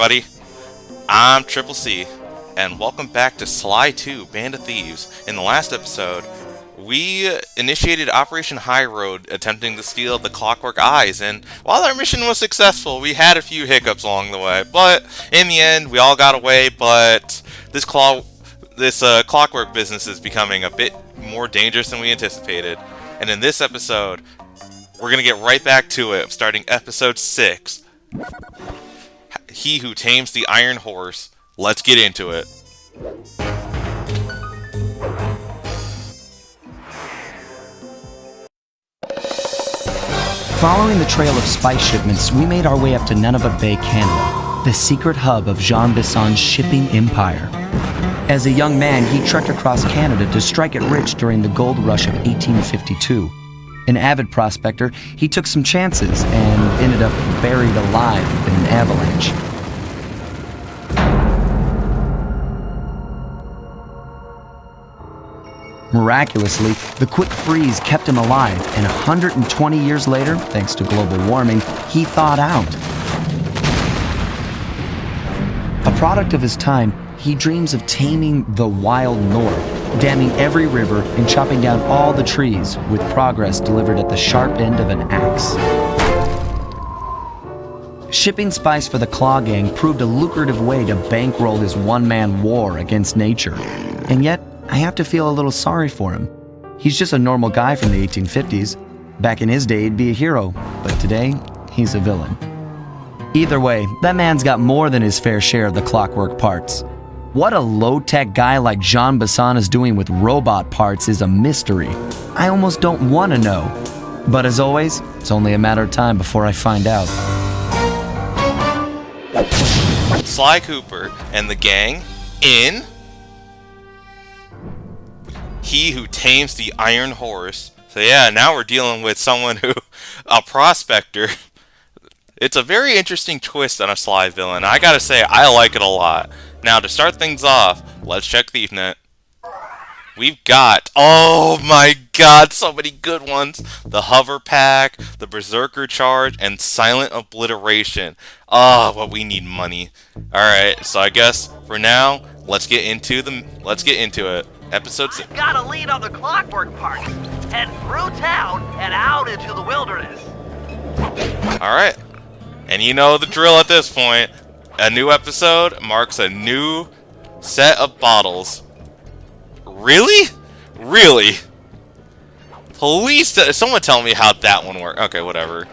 everybody. I'm Triple C, and welcome back to Sly 2, Band of Thieves. In the last episode, we initiated Operation High Road, attempting to steal the Clockwerk eyes, and while our mission was successful, we had a few hiccups along the way. But in the end, we all got away, but this Clockwerk business is becoming a bit more dangerous than we anticipated. And in this episode, we're going to get right back to it, starting episode 6. He Who Tames the Iron Horse. Let's get into it. Following the trail of spice shipments, we made our way up to Nunavut Bay, Canada, the secret hub of Jean Bisson's shipping empire. As a young man, he trekked across Canada to strike it rich during the gold rush of 1852. An avid prospector, he took some chances and ended up buried alive in an avalanche. Miraculously, the quick freeze kept him alive, and 120 years later, thanks to global warming, he thawed out. A product of his time, he dreams of taming the wild north, damming every river and chopping down all the trees, with progress delivered at the sharp end of an axe. Shipping spice for the Claw Gang proved a lucrative way to bankroll his one-man war against nature. And yet, I have to feel a little sorry for him. He's just a normal guy from the 1850s. Back in his day, he'd be a hero, but today, he's a villain. Either way, that man's got more than his fair share of the Clockwerk parts. What a low-tech guy like Jean Bisson is doing with robot parts is a mystery. I almost don't want to know. But as always, it's only a matter of time before I find out. Sly Cooper and the gang in He Who Tames the Iron Horse. So yeah, now we're dealing with someone a prospector. It's a very interesting twist on a Sly villain. I gotta say, I like it a lot. Now, to start things off, let's check ThiefNet. We've got, oh my god, so many good ones. The Hover Pack, the Berserker Charge, and Silent Obliteration. Oh, but we need money. Alright, so I guess, for now, let's get into it. Episode 6. I've got a lead on the Clockwerk parts. Head through town and out into the wilderness. Alright. And you know the drill at this point. A new episode marks a new set of bottles. Really? Really? Please, someone tell me how that one worked. Okay, whatever.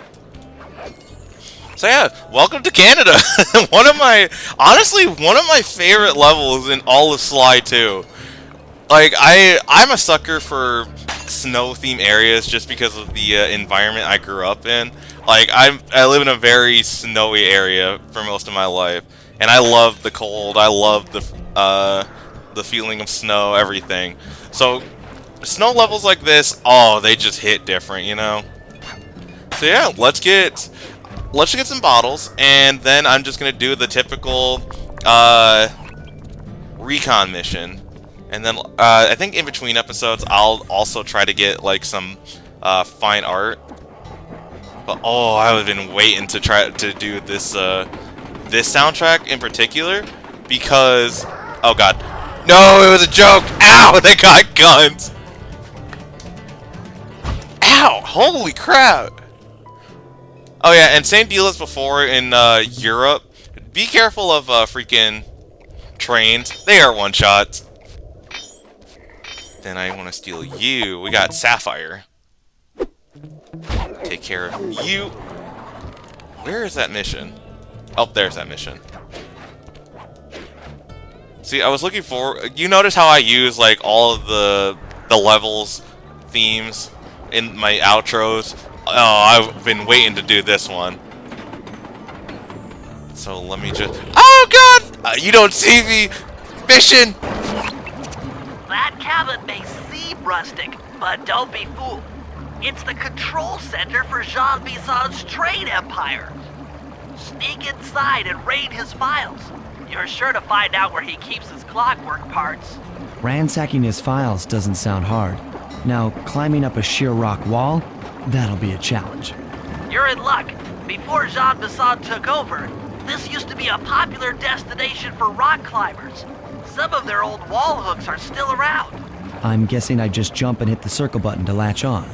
So yeah, welcome to Canada. Honestly, one of my favorite levels in all of Sly 2. Like, I'm a sucker for snow-themed areas just because of the environment I grew up in. Like, I live in a very snowy area for most of my life, and I love the cold. I love the feeling of snow, everything. So, snow levels like this, oh, they just hit different, you know. So yeah, let's get some bottles, and then I'm just gonna do the typical recon mission. And then, I think in between episodes, I'll also try to get, like, some fine art. But, oh, I've been waiting to try to do this, this soundtrack in particular. Because, oh god. No, it was a joke! Ow, they got guns! Ow, holy crap! Oh yeah, and same deal as before in, Europe. Be careful of, freaking trains. They are one-shots. Then I want to steal you. We got Sapphire. Take care of you. Where is that mission? Oh, there's that mission. See, I was looking for... You notice how I use, like, all of the levels, themes in my outros? Oh, I've been waiting to do this one. So let me just... Oh, God! You don't see me! Mission! That cabin may seem rustic, but don't be fooled. It's the control center for Jean Bisson's trade empire. Sneak inside and raid his files. You're sure to find out where he keeps his Clockwerk parts. Ransacking his files doesn't sound hard. Now, climbing up a sheer rock wall, that'll be a challenge. You're in luck. Before Jean Bisson took over, This used to be a popular destination for rock climbers. Some of their old wall hooks are still around. I'm guessing I just jump and hit the circle button to latch on.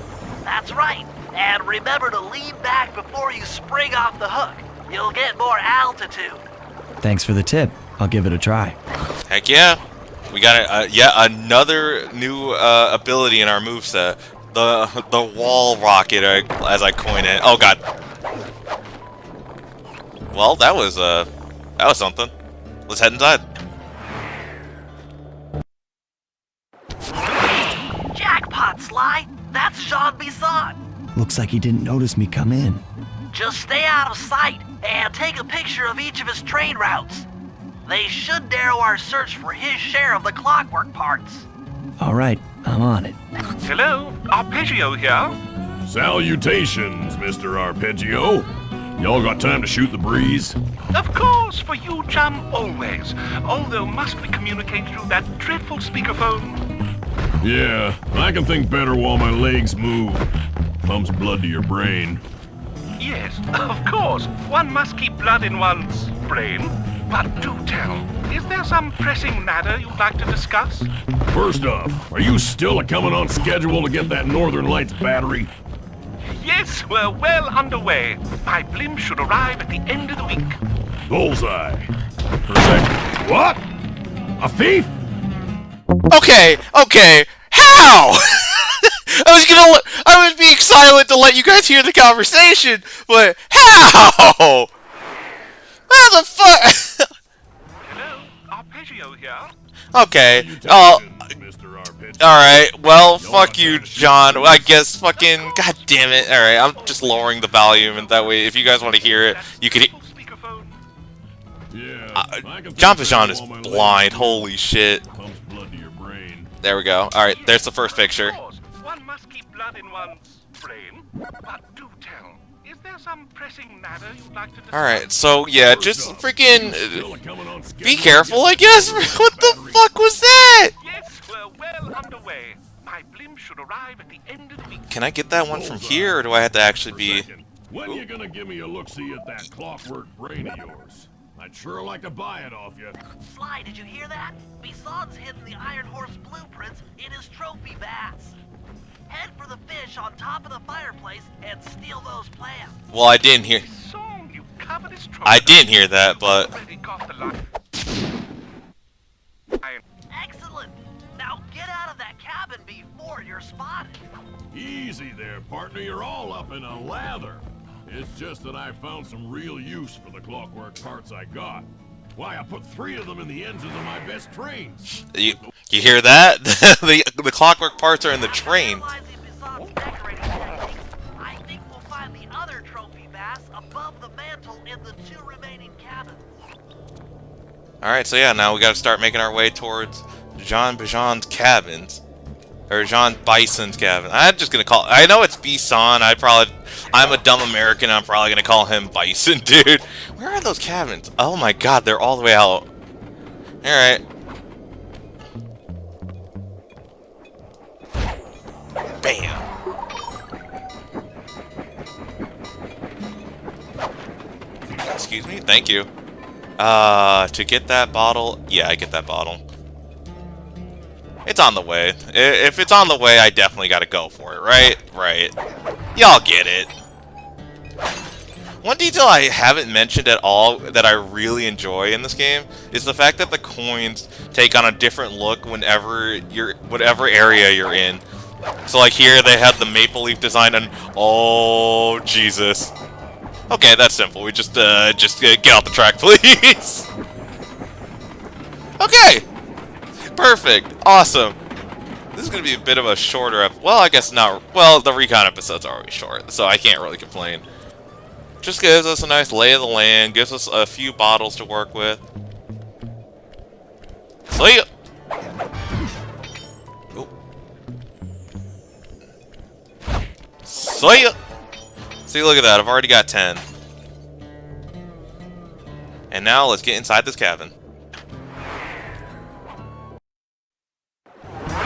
That's right. And remember to lean back before you spring off the hook. You'll get more altitude. Thanks for the tip. I'll give it a try. Heck yeah. We got yet another new ability in our moveset. The wall rocket, as I coin it. Oh god. Well, that was something. Let's head inside. Jackpot, Sly. That's Jean Bisson. Looks like he didn't notice me come in. Just stay out of sight and take a picture of each of his train routes. They should narrow our search for his share of the Clockwerk parts. All right, I'm on it. Hello, Arpeggio here. Salutations, Mr. Arpeggio. Y'all got time to shoot the breeze? Of course, for you, chum, always. Although, must we communicate through that dreadful speakerphone? Yeah, I can think better while my legs move. Pumps blood to your brain. Yes, of course. One must keep blood in one's brain. But do tell, is there some pressing matter you'd like to discuss? First off, are you still coming on schedule to get that Northern Lights battery? Yes, we're well underway. My blimp should arrive at the end of the week. Bullseye. For a second. What? A thief? Okay, how? I was being silent to let you guys hear the conversation, but how? How the fuck? Hello, Arpeggio here. Okay, Salutations, Mr. Arpeggio. alright, well, fuck you, John. I guess fucking, god damn it. Alright, I'm just lowering the volume, and that way, if you guys want to hear it, you could... Speakerphone. Yeah, I can think John better Pajon is while my legs blind, move. holy shit. Pumps blood to your brain. There we go. Alright, there's the first picture. Of course, one must keep blood in one's brain. But do tell, is there some pressing matter you'd like to discuss? Alright, so yeah, just First off, freaking... still coming on schedule Be to careful, I get guess. that What the battery? fuck was that? Yes, we're well underway. My blimp should arrive at the end of the week. Can I get that one from here, or do I have to actually be... Second, when you gonna give me a look-see at that Clockwerk brain of yours? I'd sure like to buy it off you. Sly, did you hear that? Bisson's hidden the Iron Horse blueprints in his trophy vats. Head for the fish on top of the fireplace and steal those plans. Well, I didn't hear... Song, you covetous troll. I didn't hear that, but... Already got the line. Excellent. Now get out of that cabin before you're spotted. Easy there, partner. You're all up in a lather. It's just that I found some real use for the Clockwerk parts I got. Why, I put 3 of them in the engines of my best trains. You hear that? the Clockwerk parts are in the train. Analyzing Bisson's decorating techniques, I think we'll find the other trophy vats above the mantle in the 2 remaining cabins. Alright, so yeah, now we gotta start making our way towards Jean Bijon's cabins. Or Jean Bison's cabin. I'm just gonna call... I know it's Bison. I'm a dumb American. I'm probably gonna call him Bison, dude. Where are those cabins? Oh my god, they're all the way out. Alright. Bam. Excuse me? Thank you. To get that bottle... Yeah, I get that bottle. It's on the way. If it's on the way, I definitely gotta go for it, right? Right. Y'all get it. One detail I haven't mentioned at all that I really enjoy in this game is the fact that the coins take on a different look whenever whatever area you're in. So like here they had the maple leaf design and oh Jesus. Okay, that's simple. We just get off the track, please. Okay. Perfect. Awesome. This is going to be a bit of a shorter well, I guess not. Well, the recon episodes are always short, so I can't really complain. Just gives us a nice lay of the land, gives us a few bottles to work with. See ya! Oh. See ya! See, look at that. I've already got 10. And now let's get inside this cabin.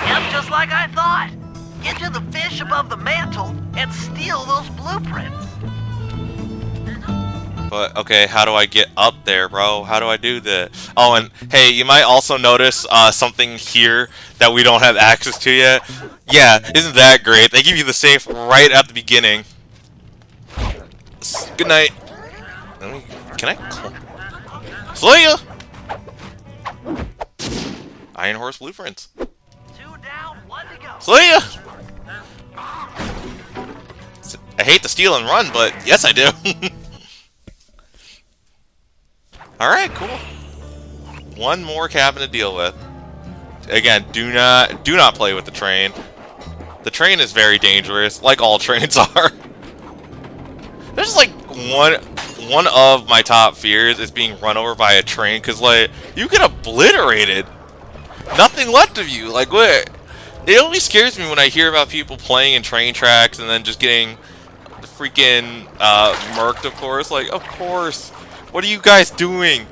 Yep, just like I thought. Get to the fish above the mantle and steal those blueprints. But, okay, how do I get up there, bro? How do I do that? Oh, and, hey, you might also notice something here that we don't have access to yet. Yeah, isn't that great? They give you the safe right at the beginning. Good night. Can I? See ya! Iron Horse Blueprints. 2 down, 1 to go. See ya! I hate to steal and run, but yes I do. Alright, cool. One more cabin to deal with. Again, do not play with the train. The train is very dangerous, like all trains are. There's like one of my top fears is being run over by a train, because like you get obliterated. Nothing left of you. Like what? It always scares me when I hear about people playing in train tracks and then just getting freaking murked, of course. Like, of course. What are you guys doing?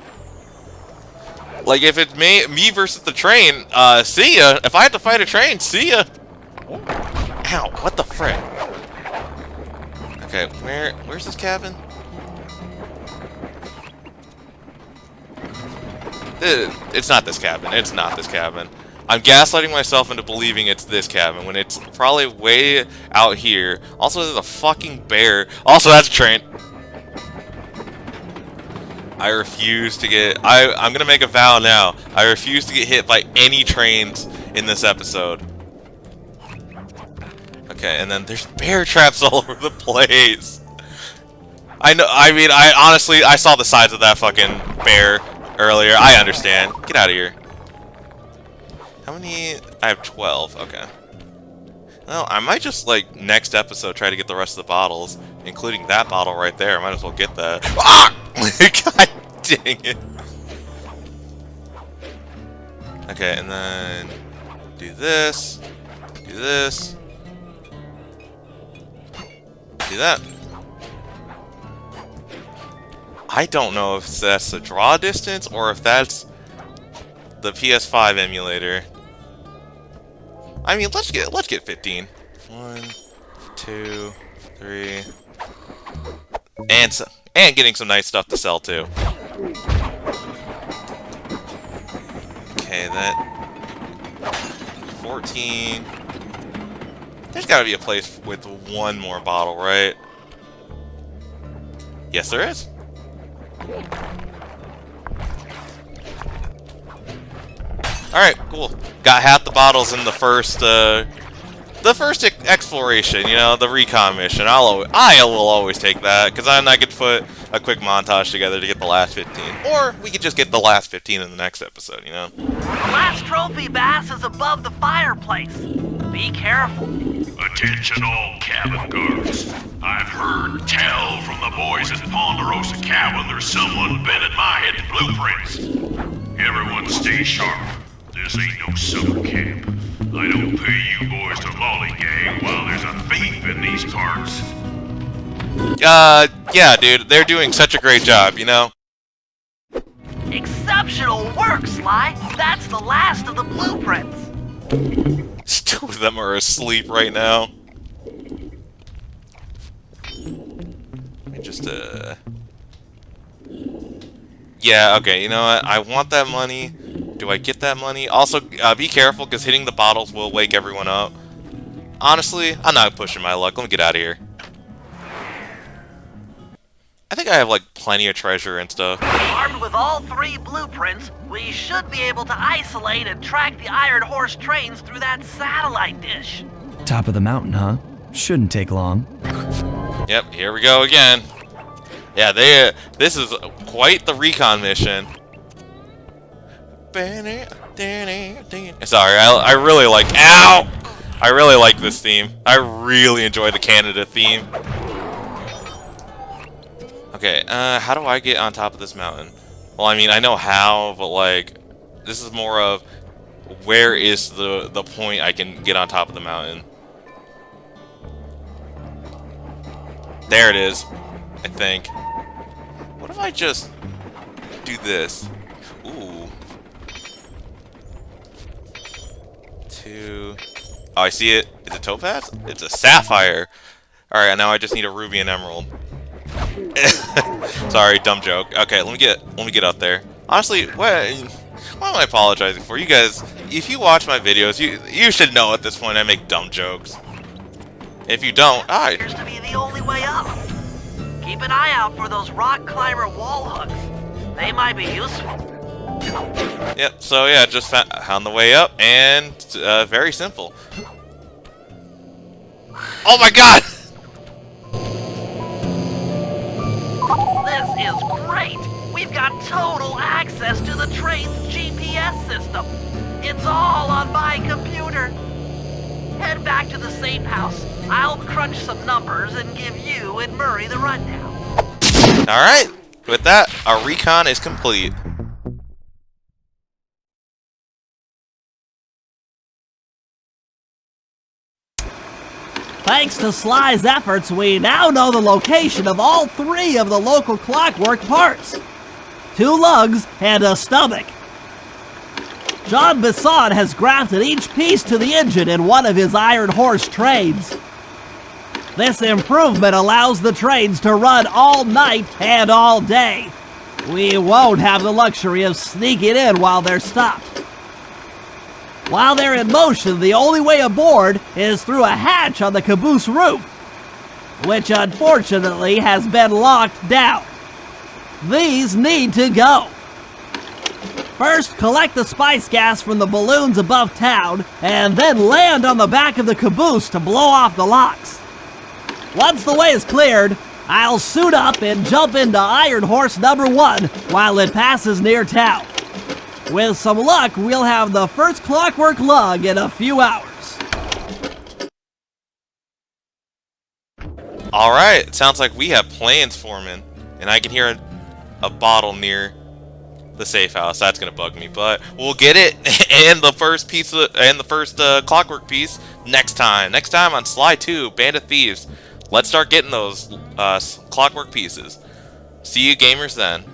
Like, if it's me versus the train, see ya. If I have to fight a train, see ya. Ow, what the frick? Okay, where's this cabin? It's not this cabin. It's not this cabin. I'm gaslighting myself into believing it's this cabin when it's probably way out here. Also, there's a fucking bear. Also, that's a train. I refuse to get... I'm gonna make a vow now. I refuse to get hit by any trains in this episode. Okay, and then there's bear traps all over the place. I know... I mean, honestly, I saw the size of that fucking bear earlier. I understand. Get out of here. How many... I have 12. Okay. Well, I might just, like, next episode try to get the rest of the bottles, including that bottle right there. I might as well get that. Ah! God dang it. Okay, and then do this, do this, do that. I don't know if that's the draw distance or if that's the PS5 emulator. I mean, let's get 15. 1, 2, 3, and getting some nice stuff to sell too. Okay, that 14. There's got to be a place with one more bottle, right? Yes, there is. Alright, cool. Got half the bottles in the first exploration, you know, the recon mission. I will always take that, because then I could put a quick montage together to get the last 15. Or we could just get the last 15 in the next episode, you know? The last trophy bass is above the fireplace. Be careful. Attention all cabin guards. I've heard tell from the boys at Ponderosa Cabin there's someone been at my hidden blueprints. Everyone stay sharp. This ain't no summer camp. I don't pay you boys to lollygag while there's a thief in these parts. Yeah, dude, they're doing such a great job, you know? Exceptional work, Sly. That's the last of the blueprints. Two of them are asleep right now. Let me just, yeah, okay, you know what? I want that money. Do I get that money? Also, be careful, because hitting the bottles will wake everyone up. Honestly, I'm not pushing my luck. Let me get out of here. I think I have, like, plenty of treasure and stuff. Armed with all 3 blueprints, we should be able to isolate and track the Iron Horse trains through that satellite dish. Top of the mountain, huh? Shouldn't take long. Yep, here we go again. Yeah, this is quite the recon mission. Sorry, I really like... Ow! I really like this theme. I really enjoy the Canada theme. Okay, how do I get on top of this mountain? Well, I mean, I know how, but, like, this is more of where is the point I can get on top of the mountain. There it is, I think. What if I just do this? Ooh. 2. Oh, I see it. Is it topaz? It's a sapphire. Alright, now I just need a ruby and emerald. Sorry, dumb joke. Okay, let me get out there. Honestly, what am I apologizing for? You guys, if you watch my videos, you should know at this point I make dumb jokes. If you don't, Appears to be the only way up. Keep an eye out for those rock climber wall hooks. They might be useful. Yep, so yeah, just found the way up, and very simple. Oh my god! This is great! We've got total access to the train's GPS system. It's all on my computer. Head back to the safe house. I'll crunch some numbers and give you and Murray the rundown. Alright, with that, our recon is complete. Thanks to Sly's efforts, we now know the location of all 3 of the local Clockwerk parts. 2 lugs and a stomach. John Bisson has grafted each piece to the engine in one of his Iron Horse trains. This improvement allows the trains to run all night and all day. We won't have the luxury of sneaking in while they're stopped. While they're in motion, the only way aboard is through a hatch on the caboose roof, which unfortunately has been locked down. These need to go. First, collect the spice gas from the balloons above town, and then land on the back of the caboose to blow off the locks. Once the way is cleared, I'll suit up and jump into Iron Horse number 1 while it passes near town. With some luck, we'll have the first Clockwerk lug in a few hours. Alright, it sounds like we have plans forming, and I can hear a bottle near the safe house. That's gonna bug me, but we'll get it and the first piece of, and the first Clockwerk piece next time. Next time on Sly 2, Band of Thieves. Let's start getting those Clockwerk pieces. See you gamers then.